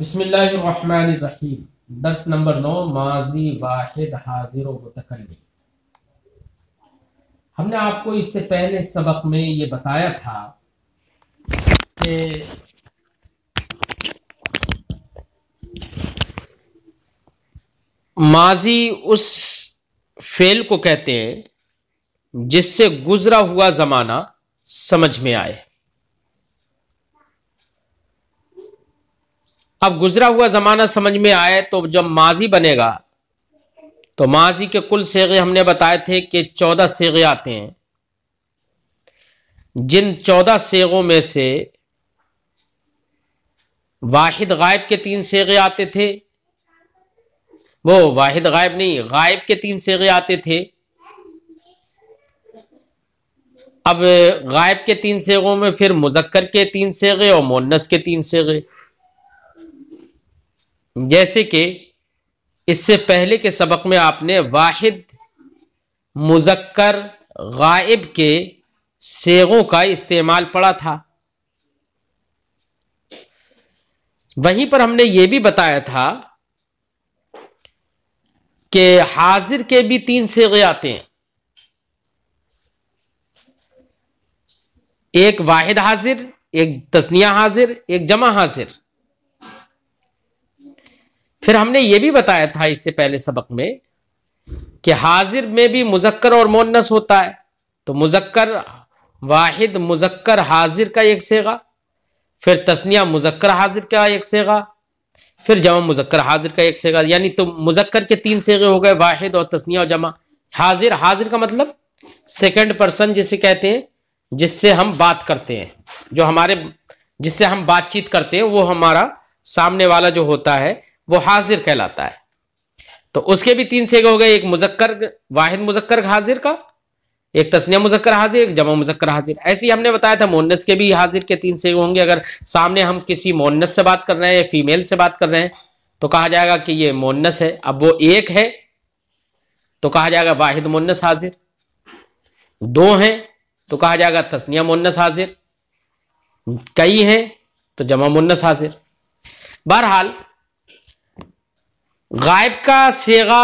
बिस्मिल्लाहिर्रहमानिर्रहीम। दर्स नंबर 9 माजी वाहिद हाजिर व मुतकल्लिम। हमने आपको इससे पहले सबक में ये बताया था कि माजी उस फेल को कहते हैं जिससे गुजरा हुआ जमाना समझ में आए। अब गुजरा हुआ जमाना समझ में आए तो जब माजी बनेगा तो माजी के कुल सेगे हमने बताए थे कि 14 सेगे आते हैं। जिन 14 सेगों में से वाहिद गायब के 3 सेगे आते थे, वो वाहिद गायब नहीं, गायब के 3 सेगे आते थे। अब गायब के 3 सेगों में फिर मुजक्कर के 3 सेगे और मुन्नस के 3 सेगे। जैसे कि इससे पहले के सबक में आपने वाहिद मुजक्कर गायब के सेगों का इस्तेमाल पढ़ा था। वहीं पर हमने यह भी बताया था कि हाजिर के भी 3 सेगे आते हैं। एक वाहिद हाजिर, एक तस्निया हाजिर, एक जमा हाजिर। फिर हमने यह भी बताया था इससे पहले सबक में कि हाजिर में भी मुजक्कर और मुन्नस होता है। तो मुजक्कर वाहिद मुजक्कर हाजिर का एक सेगा, फिर तस्निया मुजक्कर हाजिर का एक सेगा, फिर जमा मुजक्कर हाजिर का एक सेगा। यानी तो मुजक्कर के 3 सेगे हो गए, वाहिद और तस्निया और जमा। हाजिर, हाजिर का मतलब सेकंड पर्सन जिसे कहते हैं, जिससे हम बात करते हैं, जो हमारे जिससे हम बातचीत करते हैं, वो हमारा सामने वाला जो होता है वो हाजिर कहलाता है। तो उसके भी 3 सेगे हो गए, एक मुजक्कर वाहिद मुजक्कर हाजिर का, एक तस्निया मुजक्कर हाजिर, एक जमा मुजक्कर हाजिर। ऐसे ही हमने बताया था मुन्नस के भी हाजिर के 3 सेगे होंगे। अगर सामने हम किसी मुन्नस से बात कर रहे हैं, फीमेल से बात कर रहे हैं, तो कहा जाएगा कि ये मुन्नस है। अब वो एक है तो कहा जाएगा वाहिद मुन्नस हाजिर, 2 हैं तो कहा जाएगा तस्निया मुन्नस हाजिर, कई हैं तो जमा मुन्नस हाजिर। बहरहाल गायब का सेगा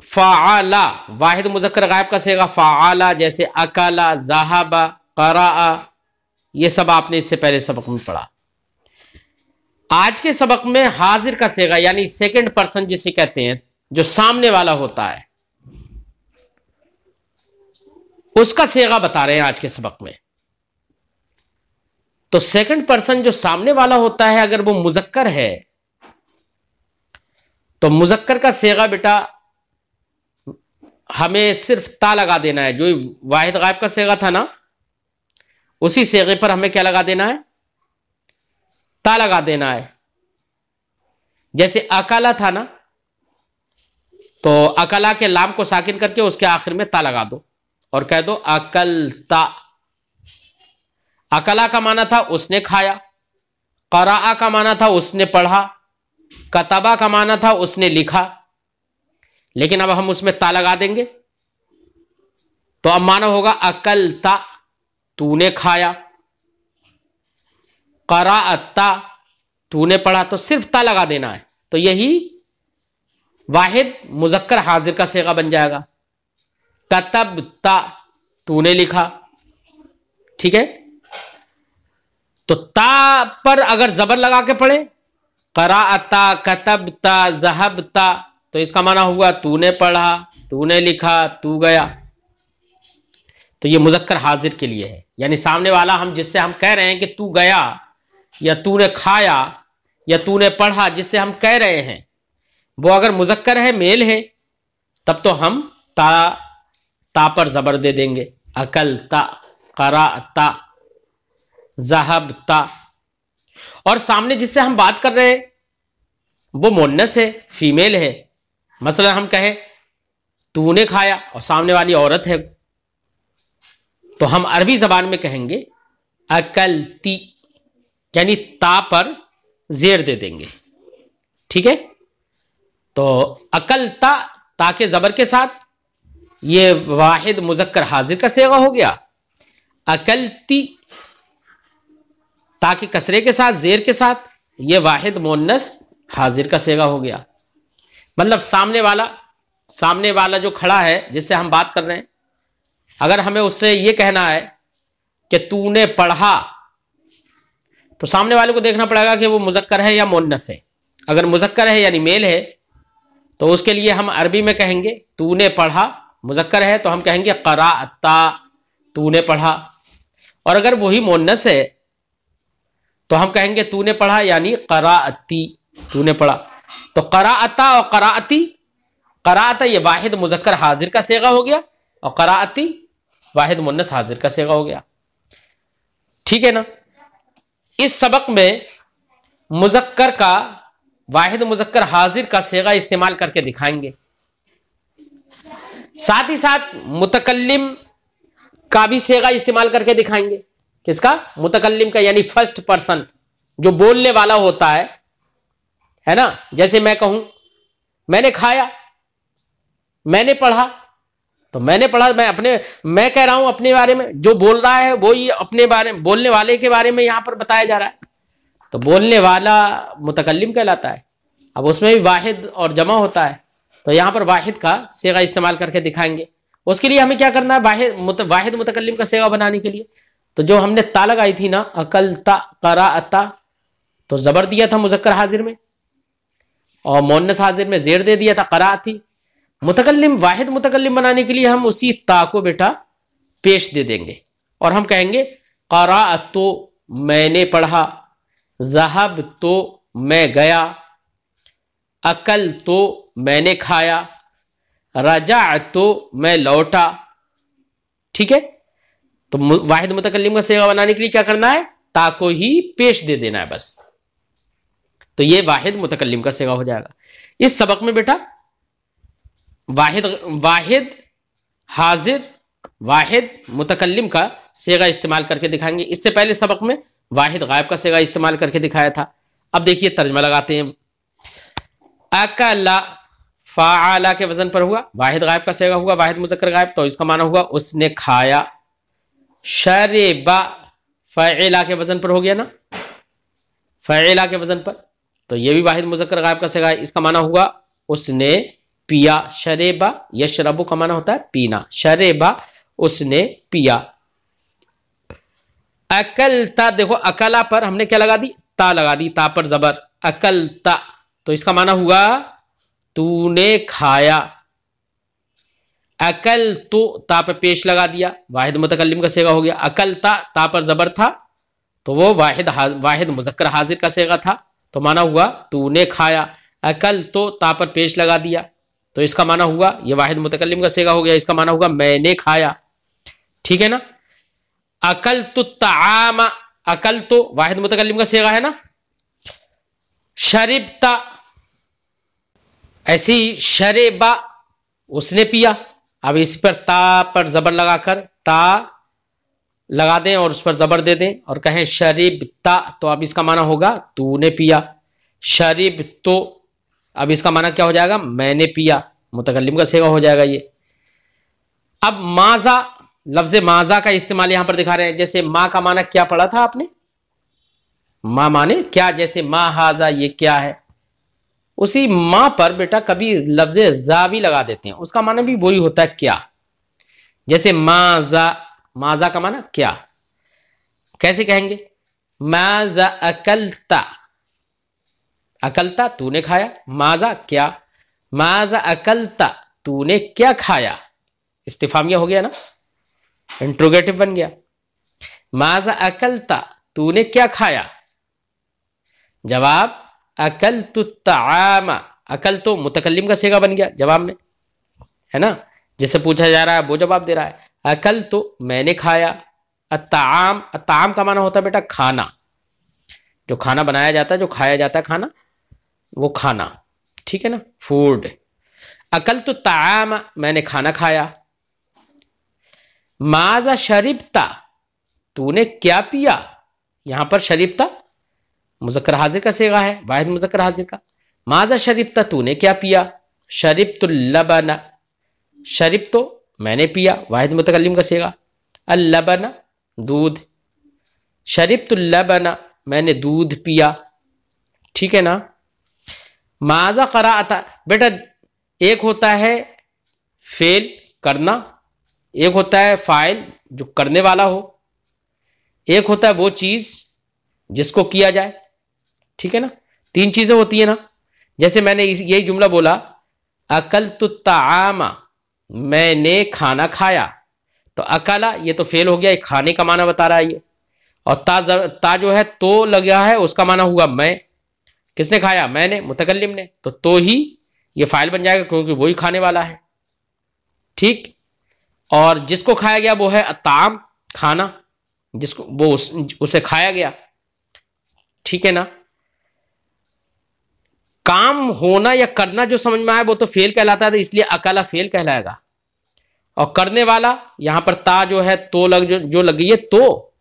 फ़ाआला, वाहिद मुजक्कर गायब का सेगा फ़ाआला, जैसे अकाला, ज़हाबा, क़राआ, ये सब आपने इससे पहले सबक में पढ़ा। आज के सबक में हाजिर का सेगा यानी सेकंड पर्सन जिसे कहते हैं, जो सामने वाला होता है, उसका सेगा बता रहे हैं आज के सबक में। तो सेकंड पर्सन जो सामने वाला होता है, अगर वो मुजक्कर है तो मुजक्कर का सेगा बेटा हमें सिर्फ ता लगा देना है। जो वाहिद गायब का सेगा था ना, उसी सेगे पर हमें क्या लगा देना है? ता लगा देना है। जैसे अकाला था ना, तो अकाला के लाम को साकिन करके उसके आखिर में ता लगा दो और कह दो अकलता। अकला का माना था उसने खाया, क़राआ का माना था उसने पढ़ा, कतबा का माना था उसने लिखा। लेकिन अब हम उसमें ता लगा देंगे तो अब माना होगा अकलता, तूने खाया, क़राअता, तूने पढ़ा। तो सिर्फ ता लगा देना है। तो यही वाहिद मुजक्कर हाजिर का सेगा बन जाएगा। कतबता, तूने लिखा। ठीक है। तो ता पर अगर जबर लगा के पढ़े, क़राअता, कतबता, ज़हबता, तो इसका माना हुआ तूने पढ़ा, तूने लिखा, तू गया। तो ये मुजक्कर हाजिर के लिए है। यानी सामने वाला हम जिससे हम कह रहे हैं कि तू गया या तूने खाया या तूने पढ़ा, जिससे हम कह रहे हैं, वो अगर मुजक्कर है, मेल है, तब तो हम ता पर जबर दे देंगे। अकलता, क़राअता, ज़हबता। और सामने जिससे हम बात कर रहे हैं वो मुन्नस है, फीमेल है। मसलन हम कहें तूने खाया और सामने वाली औरत है, तो हम अरबी जबान में कहेंगे अकलती, यानी ता पर जेर दे देंगे। ठीक है। तो अकलता, ता के जबर के साथ, ये वाहिद मुजक्कर हाजिर का सेगा हो गया। अकलती, ता के कसरे के साथ, जेर के साथ, ये वाहिद मुअन्नस हाजिर का सेगा हो गया। मतलब सामने वाला जो खड़ा है जिससे हम बात कर रहे हैं, अगर हमें उससे ये कहना है कि तूने पढ़ा, तो सामने वाले को देखना पड़ेगा कि वो मुज़क्कर है या मुअन्नस है। अगर मुज़क्कर है यानी मेल है तो उसके लिए हम अरबी में कहेंगे तूने पढ़ा। मुज़क्कर है तो हम कहेंगे क़राअता, तूने पढ़ा। और अगर वही मुअन्नस है तो हम कहेंगे तूने पढ़ा यानी क़राअती, तूने पढ़ा। तो क़राअता और क़राअती, क़राअता ये वाहिद मुज़क्कर हाजिर का सेगा हो गया और क़राअती वाहिद मुअन्नस हाजिर का सेगा हो गया। ठीक है ना। इस सबक में मुज़क्कर का वाहिद मुज़क्कर हाजिर का सेगा इस्तेमाल करके दिखाएंगे। साथ ही साथ मुतकल्लिम का भी सेगा इस्तेमाल करके दिखाएंगे। किसका? मुतकल्लिम का, यानी फर्स्ट पर्सन जो बोलने वाला होता है ना। जैसे मैं कहूं मैंने खाया, मैंने पढ़ा, तो मैंने पढ़ा मैं कह रहा हूं अपने बारे में, जो बोल रहा है वो ही अपने बारे में, बोलने वाले के बारे में यहां पर बताया जा रहा है। तो बोलने वाला मुतकल्लिम कहलाता है। अब उसमें भी वाहिद और जमा होता है, तो यहां पर वाहिद का सेगा इस्तेमाल करके दिखाएंगे। उसके लिए हमें क्या करना है? वाहिद मुतकल्लिम का सेगा बनाने के लिए तो जो हमने ता लगाई थी ना, अकलता क़राअता, तो जबर दिया था मुज़क्कर हाजिर में और मुअन्नस हाजिर में जेर दे दिया था क़राअती। मुतकल्लिम वाहिद मुतकल्लिम बनाने के लिए हम उसी ता को बेटा पेश दे देंगे और हम कहेंगे क़राअतो, मैंने पढ़ा, ज़हब तो, मैं गया, अकल तो, मैंने खाया, रजा तो, मैं लौटा। ठीक है। तो वाहिद मुतकल्लिम का सेगा बनाने के लिए क्या करना है? ता को ही पेश दे देना है बस। तो ये वाहिद मुतकल्लिम का सेगा हो जाएगा। इस सबक में बेटा वाहिद हाजिर, वाहिद मुतकल्लिम का सेगा इस्तेमाल करके दिखाएंगे। इससे पहले सबक में वाहिद गायब का सेगा इस्तेमाल करके दिखाया था। अब देखिए तर्जमा लगाते हैं। अकला फ़ाअला के वजन पर हुआ, वाहिद गायब का सेगा हुआ, वाहिद मुज़क्कर गायब, तो इसका माना हुआ उसने खाया। शरिबा फ़ाइला के वजन पर हो गया ना, फ़ाइला के वजन पर, तो ये भी वाहिद मुज़क्कर गायब का सेगा है। इसका माना हुआ उसने पिया। शरेबा यशरबु का माना होता है पीना। शरेबा उसने पिया। अकलता, देखो अकला पर हमने क्या लगा दी? ता लगा दी, ता पर जबर, अकलता, तो इसका माना हुआ तूने खाया। अकल तो, ता पर पेश लगा दिया, वाहिद मुतकल्लिम का सेगा हो गया। अकलता, ता पर जबर था तो वो वाहिद मुज़क्कर हाजिर का सेगा था, तो माना हुआ तूने खाया। अकल तो, ता पर पेश लगा दिया, तो इसका माना हुआ ये वाहिद मुतकल्लिम का सेगा हो गया। इसका माना हुआ मैंने खाया। ठीक है ना। अकल तो तामा, अकल तो वाहिद मुतकल्लिम का सेगा है ना। शरिबता, ऐसी शरेबा उसने पिया। अब इस पर ता पर जबर लगाकर ता लगा दें और उस पर जबर दे दें और कहें शरिबता, तो अब इसका माना होगा तूने पिया। शरिब तो, अब इसका माना क्या हो जाएगा? मैंने पिया। मुतकल्लिम का सेगा हो जाएगा ये। अब माजा, लफ्ज माजा का इस्तेमाल यहां पर दिखा रहे हैं। जैसे माँ का माना क्या पढ़ा था आपने? माँ माने क्या, जैसे मा हाजा, ये क्या है। उसी माँ पर बेटा कभी लफ्ज जा भी लगा देते हैं, उसका माना भी वही होता है क्या। जैसे माजा, माजा का माना क्या, कैसे कहेंगे? माजा अकलता, अकलता तूने खाया, माजा क्या, माजा अकलता तूने क्या खाया। इस्तिफामिया हो गया ना, इंट्रोगेटिव बन गया। माजा अकलता तूने क्या खाया। जवाब अकल तु तामा, अकल तो मुतकल्लिम का सेगा बन गया जवाब में, है ना। जिससे पूछा जा रहा है वो जवाब दे रहा है। अकल तो मैंने खाया। अताम, अताम का माना होता है बेटा खाना, जो खाना बनाया जाता है, जो खाया जाता है खाना, वो खाना। ठीक है ना, फूड। अकल तो ताम, मैंने खाना खाया। माजा शरिबता, तूने क्या पिया। यहां पर शरिबता मुज़क्कर हाजिर का सेगा है, वाहिद मुज़क्कर हाजिर का। माजा शरिबता, तूने क्या पिया। शरिबतुल लबना, शरिब तो मैंने पिया, वाहिद मुतकल्लिम का सेगा। अल लबना, दूध। शरिबतुल लबना, मैंने दूध पिया। ठीक है ना। माजा क़राअता, बेटा एक होता है फेल करना, एक होता है फाइल जो करने वाला हो, एक होता है वो चीज जिसको किया जाए, ठीक है ना। तीन चीजें होती है ना। जैसे मैंने यही जुमला बोला, अकल तो तामा, मैंने खाना खाया, तो अकला ये तो फेल हो गया, ये खाने का माना बता रहा है ये। और ता जो है तो लगा है, उसका माना हुआ मैं। किसने खाया? मैंने, मुतकल्लिम ने। तो ही ये फाइल बन जाएगा क्योंकि वही खाने वाला है, ठीक। और जिसको खाया गया वो है अताम, खाना, जिसको वो उसे खाया गया, ठीक है ना। काम होना या करना जो समझ में आया वो तो फेल कहलाता है, तो इसलिए अकाला फेल कहलाएगा। और करने वाला यहां पर ता जो है तो जो लग गई है, तो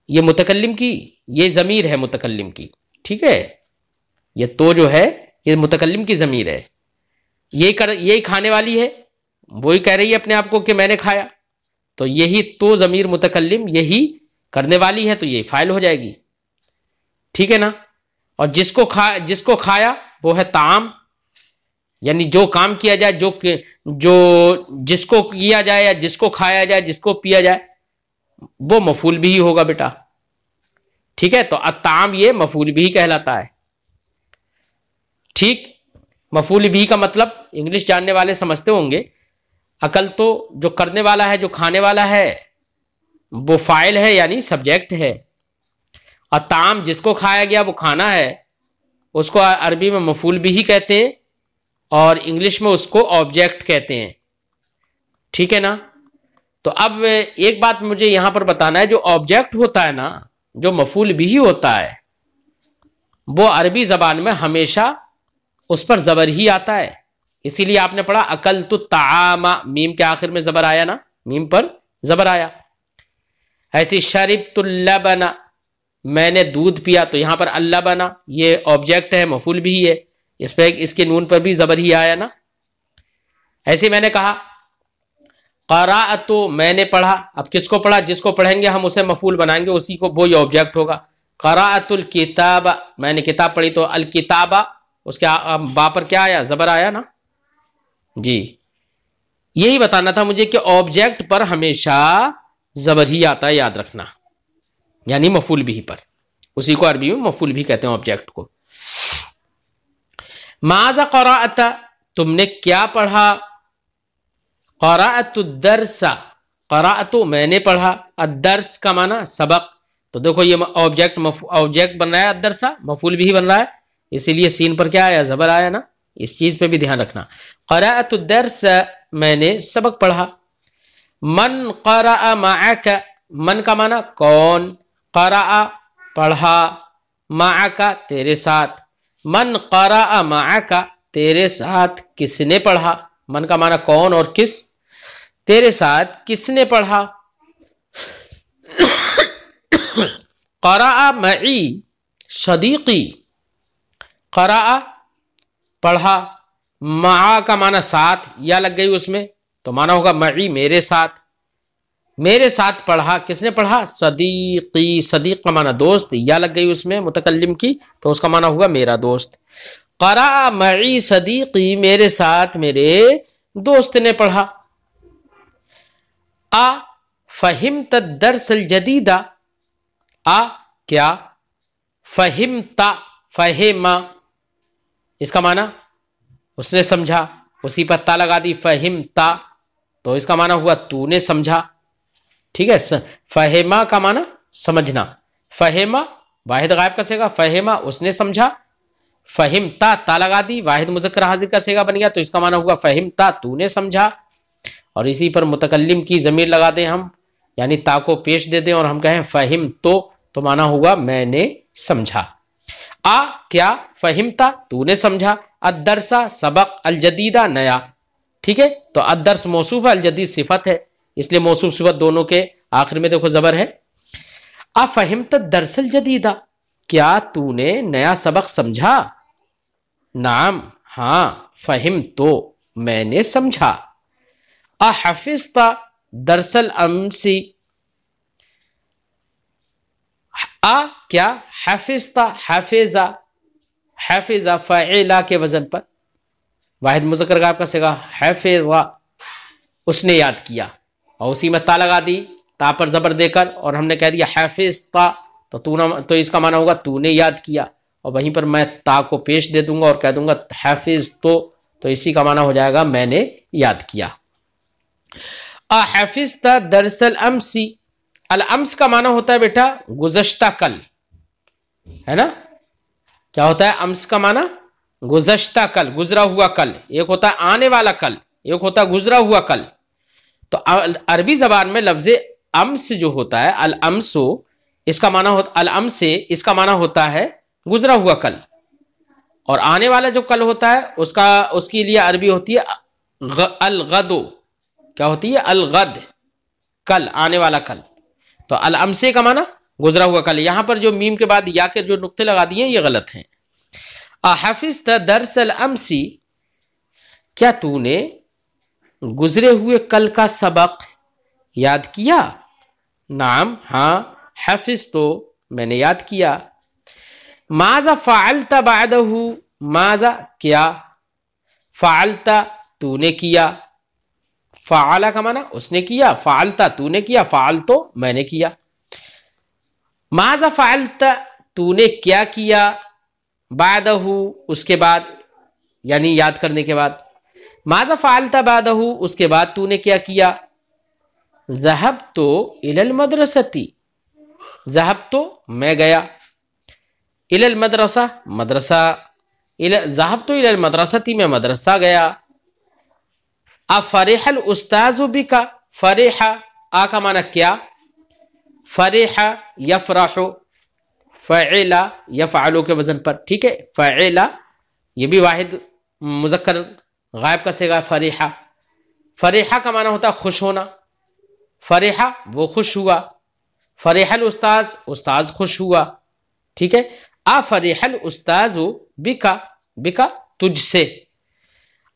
ये मुतकल्लिम की, ये जमीर है मुतकल्लिम की, ठीक है। ये तो जो है ये मुतकल्लिम की जमीर है, यही खाने वाली है, वही कह रही है अपने आप को कि मैंने खाया, तो यही तो जमीर मुतकल्लिम यही करने वाली है, तो यही फाइल हो जाएगी, ठीक है ना। और जिसको खाया वो है ताम, यानी जो काम किया जाए, जो जिसको किया जाए या जिसको खाया जाए, जिसको पिया जाए, वो मफूल भी होगा बेटा, ठीक है। तो अताम ये मफूल भी कहलाता है, ठीक। मफूल भी का मतलब इंग्लिश जानने वाले समझते होंगे। अकल तो जो करने वाला है, जो खाने वाला है, वो फाइल है यानी सब्जेक्ट है। अताम जिसको खाया गया वो खाना है, उसको अरबी में मफूल भी कहते हैं और इंग्लिश में उसको ऑब्जेक्ट कहते हैं, ठीक है ना। तो अब एक बात मुझे यहां पर बताना है, जो ऑब्जेक्ट होता है ना, जो मफूल भी होता है, वो अरबी जबान में हमेशा उस पर जबर ही आता है। इसीलिए आपने पढ़ा अकल तो तामा, मीम के आखिर में जबर आया ना, मीम पर जबर आया। ऐसी शरीब तुल्लबना, मैंने दूध पिया, तो यहां पर अल्लाह बना, ये ऑब्जेक्ट है, मफूल भी है, इस पे इसके नून पर भी जबर ही आया ना। ऐसे मैंने कहा क़राअतु, मैंने पढ़ा, अब किसको पढ़ा? जिसको पढ़ेंगे हम उसे मफूल बनाएंगे, उसी को वो ऑब्जेक्ट होगा। क़राअतुल किताबा, मैंने किताब पढ़ी, तो अल किताबा, उसके बा पर क्या आया? जबर आया ना जी। यही बताना था मुझे कि ऑब्जेक्ट पर हमेशा जबर ही आता है, याद रखना, यानी मफूल भी पर, उसी को अरबी में मफूल भी कहते हैं ऑब्जेक्ट को। माज़ा क़राअता, तुमने क्या पढ़ा? क़राअतु दर्सा, क़राअतु मैंने पढ़ा, अदर्स का माना सबक, तो देखो ये ऑब्जेक्ट बन रहा है, अदर्सा मफूल भी बन रहा है, इसीलिए सीन पर क्या आया? जबर आया ना। इस चीज पे भी ध्यान रखना। क़राअतु दर्स, मैंने सबक पढ़ा। मन क़राअ मअक, मन का माना कौन, क़राअ पढ़ा, मअक तेरे साथ, मन क़राअ मअक तेरे साथ किसने पढ़ा। मन का माना कौन और किस, तेरे साथ किसने पढ़ा। क़राअ मई सदीक़ी, क़राअ पढ़ा, मा का माना साथ, या लग गई उसमें, तो माना होगा मई मेरे साथ, मेरे साथ पढ़ा, किसने पढ़ा? सदीक़ी, सदीक़ का माना दोस्त, या लग गई उसमें मुतकल्लिम की, तो उसका माना हुआ मेरा दोस्त। क़राअ मई सदीक़ी, मेरे साथ मेरे दोस्त ने पढ़ा। आ फ़हिम्त दर्सल जदीदा, आ क्या, फ़हिम्ता, फ़हिमा, इसका माना उसने समझा, उसी पर ता लगा दी, फ़हिम्ता, तो इसका माना हुआ तूने समझा, ठीक है। फ़हिमा का माना समझना, फ़हिमा वाहिद गायब का सेगा, फ़हिमा उसने समझा, फ़हिम्ता ता लगा दी, वाहिद मुज़क्कर हाजिर का सेगा बन गया, तो इसका माना हुआ फ़हिम्ता तूने समझा। और इसी पर मुतकल्लिम की ज़मीर लगा दें हम, यानी ता को पेश दे दें और हम कहें फ़हिम तो माना हुआ मैंने समझा। आ क्या, फ़हिम्ता तूने समझा, अदरसा सबक, अलजदीदा नया, ठीक है। तो अदर्स मौसूफ है, अलजदीद सिफत है, इसलिए मौसूफ सिफत दोनों के आखिर में देखो जबर है। आ फ़हिम्त दरसल जदीदा, क्या तूने नया सबक समझा। नाम हाँ, फ़हिम तो मैंने समझा। आ हफिज़ता दरसल अमसी, आ क्या, हफिज़ता, हफिज़ा हाफिज़ा फ़ाइला के वजन पर, वाहिद मुज़क्कर गायब का सिगा हाफिज़ा, उसने याद किया, और उसी में ता लगा दी, ता पर ज़बर देकर, और हमने कह दिया हाफिज़ता, तो तूना, तो इसका माना होगा तूने याद किया, और वहीं पर मैं ता को पेश दे दूंगा और कह दूंगा हाफिज़, तो इसी का माना हो जाएगा मैंने याद किया। हाफिज़ता दरसल अम्सी, अल अम्स का माना होता है बेटा गुज़श्ता कल, है ना। क्या होता है अम्स का माना? गुज़श्ता कल, गुजरा हुआ कल। एक होता है आने वाला कल, एक होता है गुजरा हुआ कल। तो अरबी जबान में लफ्ज़ अम्स जो होता है, अल अम्सो, इसका माना होता, अल अम्से इसका माना होता है गुजरा हुआ कल, और आने वाला जो कल होता है उसके लिए अरबी होती है अल गदो। क्या होती है? अल गद, कल, आने वाला कल। तो अल अम्से का माना गुजरा हुआ कल। यहां पर जो मीम के बाद या के जो नुक्ते लगा दिए ये गलत हैं। हाफिज़ दरसल अम्सी, क्या तूने गुजरे हुए कल का सबक याद किया? नाम, हाँ, हाफिज, तो मैंने याद किया। माजा फ़अलता बादहू, माजा क्या, फ़अलता तूने किया, फ़अला का माना उसने किया, फ़अलता तूने किया, फ़अल तो मैंने किया। माजा फ़अलता तूने क्या किया, बादहू उसके बाद, यानी याद करने के बाद। माजा फ़अलता बादहू उसके बाद तूने क्या किया। ज़हबतु इलल मदरसती, ज़हबतु मैं गया, इलल मदरसा मदरसा, ज़हबतु इलल मदरसती मैं मदरसा गया। अफ़रिहल उस्ताज़ु बिका, फ़रिहा आ का माना क्या, फ़रिहा यफ़रहु, फ़अला यफ़अलु के वजन पर, ठीक है। फ़अला ये भी वाहिद मुज़क्कर गायब का सिगा फ़रिहा। फ़रिहा का माना होता है खुश होना, फ़रिहा वो खुश हुआ, फ़रिहल उस्ताज़ उस्ताज़ खुश हुआ, ठीक है। अफ़रिहल उस्ताज़ु बिका, बिका तुझसे,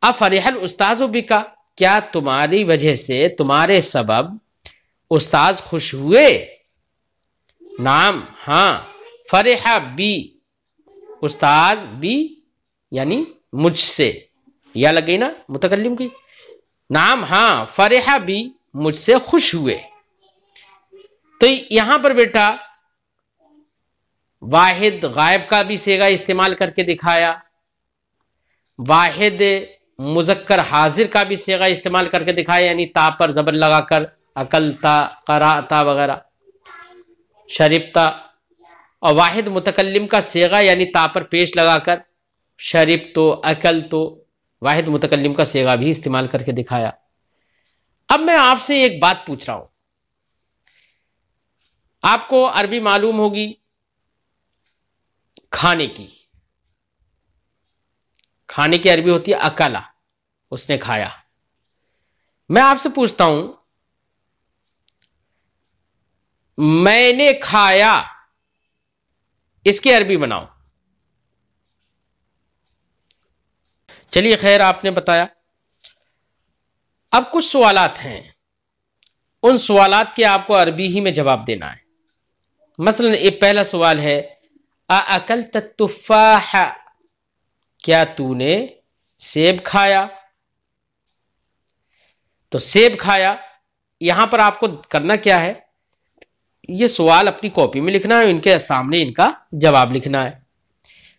अफ़रिहल उस्ताज़ु बिका क्या तुम्हारी वजह से, तुम्हारे सबब उस्ताज़ खुश हुए। नाम, हाँ, फ़रिहा बी, उस्ताज़ बी यानी मुझसे, या लग गई ना मुतकल्लिम की। नाम, हाँ, फ़रिहा बी मुझसे खुश हुए। तो यहां पर बेटा वाहिद गायब का भी सेगा इस्तेमाल करके दिखाया, वाहिद मुज़क्कर हाजिर का भी सेगा इस्तेमाल करके दिखाया, यानी ता पर ज़बर लगाकर, अकलता, क़राअता वगैरह, शरिबता। और वाहिद मुतकल्लिम का सेगा यानी ता पर पेश लगाकर, शरिबतो, अकलतो, वाहिद मुतकल्लिम का सेगा भी इस्तेमाल करके दिखाया। अब मैं आपसे एक बात पूछ रहा हूं, आपको अरबी मालूम होगी खाने की, खाने की अरबी होती है अकला, उसने खाया। मैं आपसे पूछता हूं मैंने खाया, इसकी अरबी बनाओ। चलिए खैर, आपने बताया। अब कुछ सवालात हैं, उन सवालात के आपको अरबी ही में जवाब देना है। मसलन एक पहला सवाल है अकलत तुफ़ाह, क्या तूने सेब खाया। तो सेब खाया, यहां पर आपको करना क्या है, ये सवाल अपनी कॉपी में लिखना है, इनके सामने इनका जवाब लिखना है।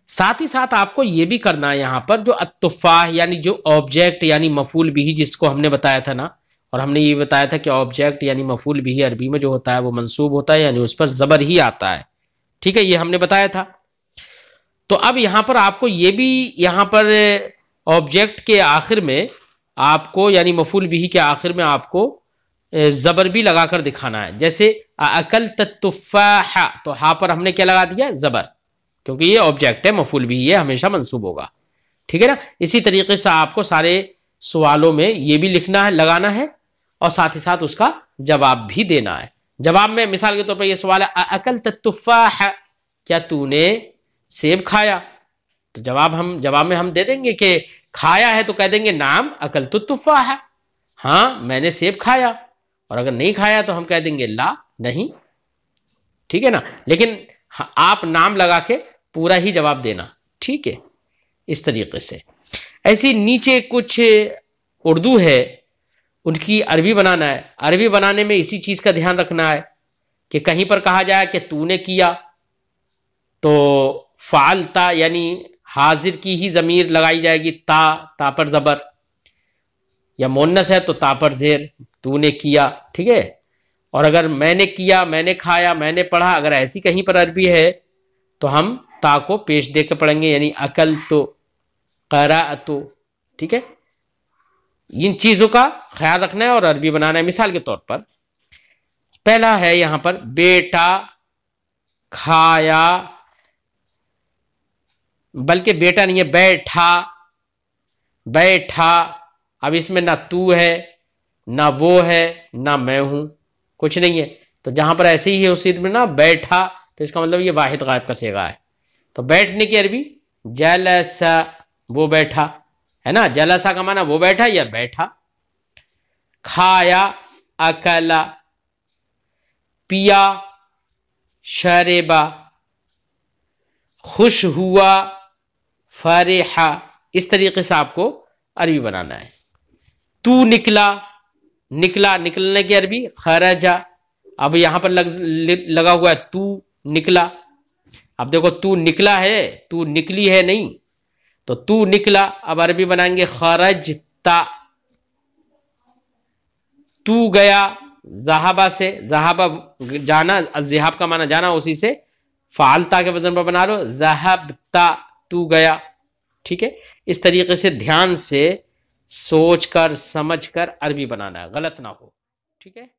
साथ ही साथ आपको यह भी करना है यहां पर जो अत्तुफ़ाह यानी जो ऑब्जेक्ट यानी मफूल बिही जिसको हमने बताया था ना, और हमने ये बताया था कि ऑब्जेक्ट यानी मफूल बिही अरबी में जो होता है वो मंसूब होता है, यानी उस पर ज़बर ही आता है, ठीक है, ये हमने बताया था। तो अब यहां पर आपको ये भी यहां पर ऑब्जेक्ट के आखिर में आपको यानी मफूल बिही के आखिर में आपको ज़बर भी लगाकर दिखाना है। जैसे अकल तुफ़ाह, तो हा पर हमने क्या लगा दिया, ज़बर, क्योंकि ये ऑब्जेक्ट है, मफूल भी ये हमेशा मंसूब होगा, ठीक है ना। इसी तरीके से आपको सारे सवालों में ये भी लिखना है, लगाना है, और साथ ही साथ उसका जवाब भी देना है। जवाब में मिसाल के तौर पर यह सवाल है अकल तुफ़ाह, क्या तूने सेब खाया। तो जवाब में हम दे देंगे कि खाया है तो कह देंगे नाम अकल तुफ़ाह, हाँ मैंने सेब खाया, और अगर नहीं खाया तो हम कह देंगे ला, नहीं, ठीक है ना। लेकिन आप नाम लगा के पूरा ही जवाब देना, ठीक है, इस तरीके से। ऐसे नीचे कुछ उर्दू है, उनकी अरबी बनाना है। अरबी बनाने में इसी चीज़ का ध्यान रखना है कि कहीं पर कहा जाए कि तूने किया तो फ़ालता यानी हाजिर की ही ज़मीर लगाई जाएगी, ता पर ज़बर, या मोन्नस है तो ता पर ज़ेर, तूने किया, ठीक है। और अगर मैंने किया, मैंने खाया, मैंने पढ़ा, अगर ऐसी कहीं पर अरबी है तो हम ता को पेश दे के पढ़ेंगे, यानी अकल तो, क़राअतु, ठीक है। इन चीज़ों का ख्याल रखना है और अरबी बनाना है। मिसाल के तौर पर पहला है यहां पर बेटा, खाया, बल्कि बेटा नहीं है, बैठा, बैठा। अब इसमें ना तू है, ना वो है, ना मैं हूं, कुछ नहीं है। तो जहां पर ऐसे ही है उस में ना बैठा, तो इसका मतलब ये वाहिद गायब का सेगा है। तो बैठने की अरबी जलसा, वो बैठा, है ना। जलसा का माना वो बैठा या बैठा। खाया, अकला, पिया, शरेबा, खुश हुआ, फरेहा। इस तरीके से आपको अरबी बनाना है। तू निकला, निकला, निकलने की अरबी खरजा। अब यहां पर लगा हुआ है तू निकला। अब देखो तू निकला है, तू निकली है नहीं, तो तू निकला। अब अरबी बनाएंगे खरजता। तू गया, जहाबा से, जहाबा जाना, जिहाब का माना जाना, उसी से फालता के वजन पर बना लो, जहबता, तू गया, ठीक है। इस तरीके से ध्यान से सोच कर समझ कर अरबी बनाना है, गलत ना हो, ठीक है।